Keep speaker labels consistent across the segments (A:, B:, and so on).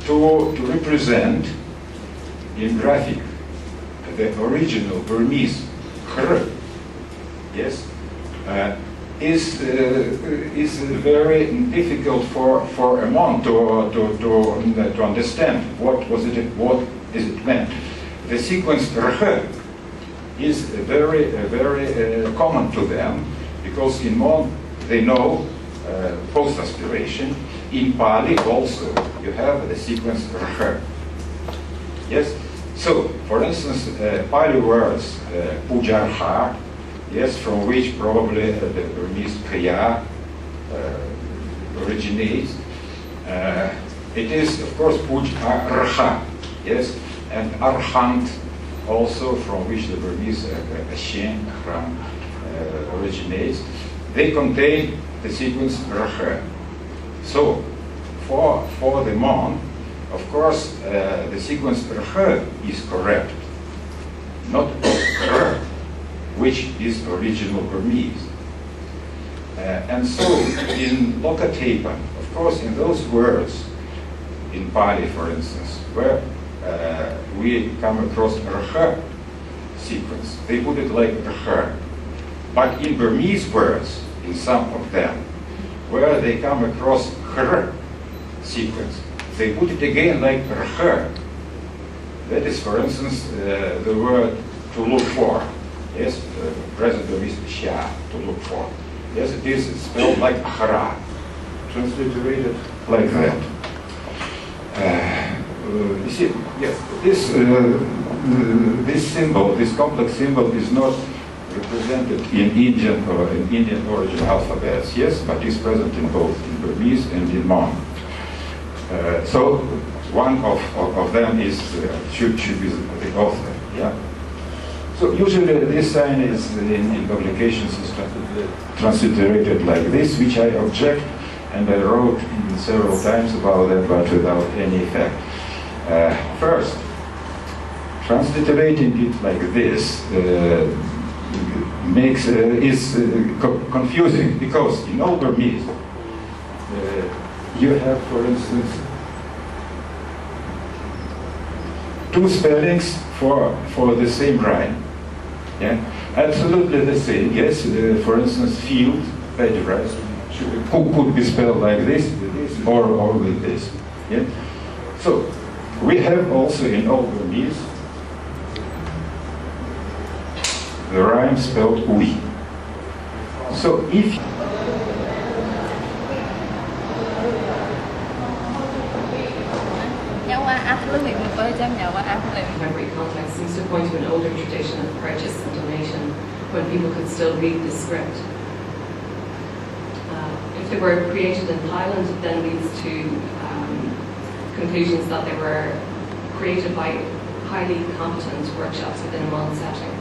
A: to represent in graphic the original Burmese kr, yes, is very difficult for a Mon to understand what is it meant. The sequence rh is very common to them, because in Mon they know post aspiration. In Pali also you have the sequence rh. Yes. So, for instance, Pali words pujarha, yes, from which probably the Burmese kriya originates. It is, of course, pujarha, yes, and arhant also, from which the Burmese ashen originates. They contain the sequence rh. So, for the Mon, of course, the sequence rh is correct, not kr, which is original Burmese. And so, in Lokatepan, of course, in those words, in Pali, for instance, where we come across rh sequence, they put it like rh. But in Burmese words, in some of them, where they come across kr sequence, they put it again like rh. That is, for instance, the word to look for. Yes, present Burmese sha, to look for. Yes, it is spelled like ahara, transliterated like that. You see, yes, this symbol, this complex symbol, is not represented in Indian or in Indian origin alphabets, yes, but is present in both, in Burmese and in Mon. So one of them is should be the author. Yeah. So usually this sign is in publications is transliterated like this, which I object, and I wrote several times about that, but without any effect. First, transliterating it like this is confusing, because in Old Burmese you have, for instance, two spellings for the same rhyme. Yeah, absolutely the same. Yes, for instance, field, rice, could be spelled like this, or with this. Yeah. So we have also in Old Burmese the rhyme spelled ui. So if
B: contemporary context seems to point to an older tradition of purchase and donation when people could still read the script. If they were created in Thailand, it then leads to conclusions that they were created by highly competent workshops within a Mon setting.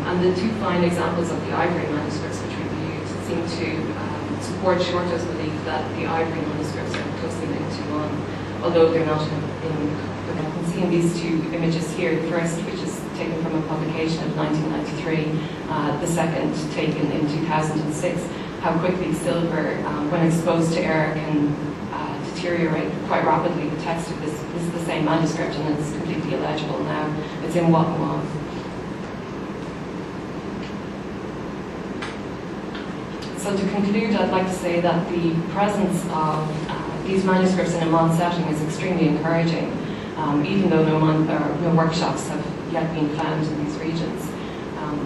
B: And the two fine examples of the ivory manuscripts which we viewed seem to support Shorta's belief that the ivory manuscripts are closely linked to Mon, although they're not in. You can see in these two images here, the first, which is taken from a publication of 1993, the second taken in 2006, how quickly silver, when exposed to air, can deteriorate quite rapidly. The text of this is the same manuscript, and it's completely illegible now. It's in Wattawam. So to conclude, I'd like to say that the presence of these manuscripts in a Mon setting is extremely encouraging, even though no workshops have yet been found in these regions.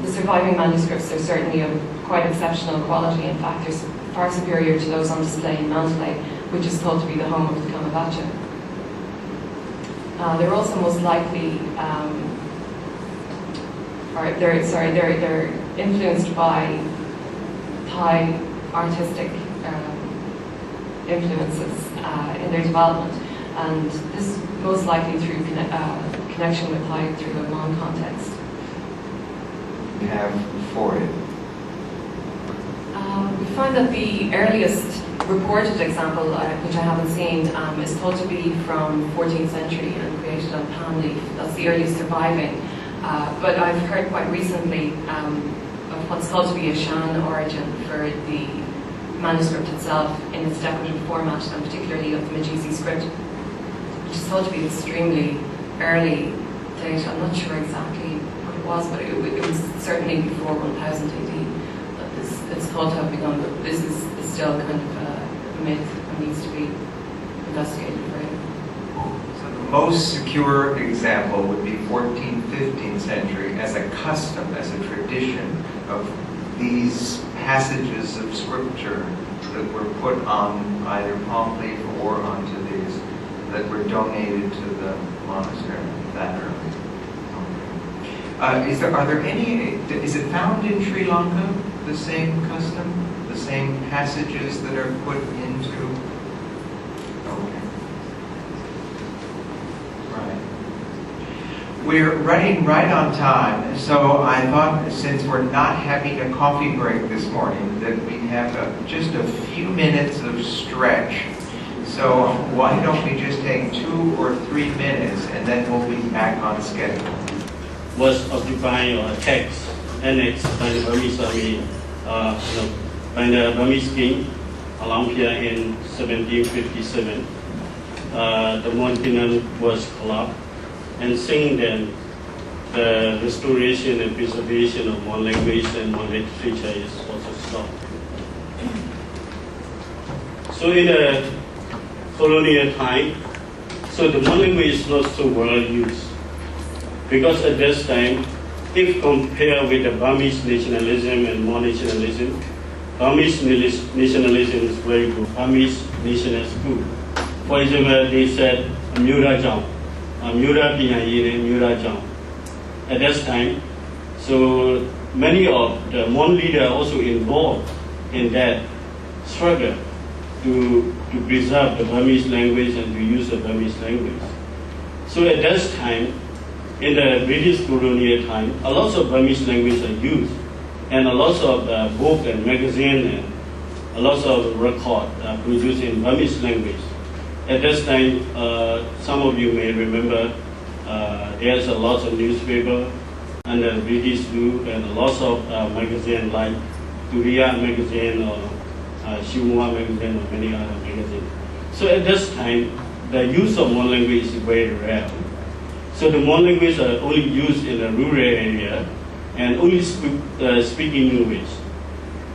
B: The surviving manuscripts are certainly of quite exceptional quality. In fact, they're far superior to those on display in Mandalay, which is thought to be the home of the Kamavacha. They're also most likely, they're influenced by Thai artistic influences in their development, and this most likely through connection with Thai through a Mon context.
C: We have for it.
B: We find that the earliest reported example, which I haven't seen, is thought to be from 14th century and created on palm leaf. That's the earliest surviving. But I've heard quite recently of what's called to be a Shan origin for the manuscript itself in its decorative format, and particularly of the Majisi script. which is thought to be extremely early date. I'm not sure exactly what it was, but it was certainly before 1000 AD that it's thought to have begun, but this is still kind of a myth and needs to be investigated further.
C: So the most secure example would be 14th, 15th century as a custom, as a tradition of these passages of scripture that were put on either palm leaf or onto these that were donated to the monastery that early. Are there any, is it found in Sri Lanka, the same custom, the same passages that are put into? Okay. Right. We're running right on time, so I thought since we're not having a coffee break this morning that we'd have just a few minutes of stretch. So why don't we just take 2 or 3 minutes and then we'll be back on schedule.
D: Was occupied or attacked, annexed by the Burmese army, by the Burmese king along here in 1757. The Mon Kingdom was collapsed, and since then, the restoration and preservation of Mon language and Mon literature is also stopped. So in the colonial time, so the Mon language is not so well used. Because at this time, if compared with the Burmese nationalism and Mon nationalism, Burmese nationalism is very good. Burmese nation is good. For example, they said Mura Jam, Mura Pinayire, Mura Jam. At this time, so many of the Mon leaders also involved in that struggle to preserve the Burmese language and to use the Burmese language. So at this time, in the British colonial time, a lot of Burmese language are used, and a lot of book and magazine and a lot of record are produced in Burmese language. At this time, some of you may remember there's a lot of newspaper under British rule and a lot of magazine like Turiya magazine or Shimua magazine or many other magazines. So at this time, the use of Mon language is very rare. So the Mon language are only used in a rural area and only speaking English.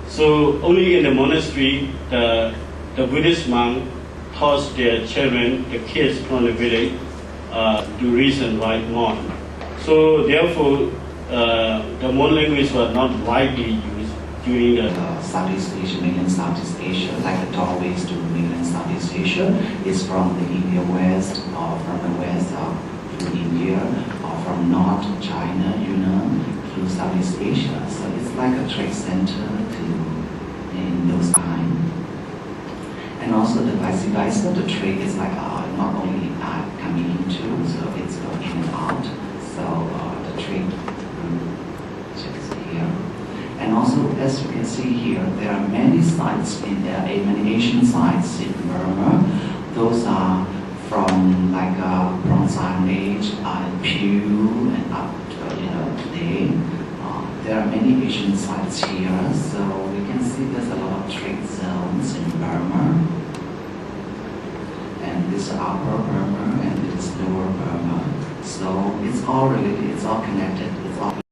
D: So only in the monastery, the Buddhist monk taught their children, the kids from the village, to read and write Mon. So therefore, the Mon language was not widely used during the
E: Southeast Asia, mainland Southeast Asia, like the doorways to mainland Southeast Asia, is from the India West or from the West to India or from North China, to Southeast Asia. So it's like a trade center in those times. And also the vice versa, the trade is like not only coming into, so it's going in and out. So the trade just here. And also, as you can see here, there are many sites many Asian sites in Burma. Those are from like Bronze Iron Age and Pew and up to today. There are many Asian sites here, so we can see there's a lot of trade zones in Burma. And this Upper Burma and this Lower Burma. So it's all related, it's all connected.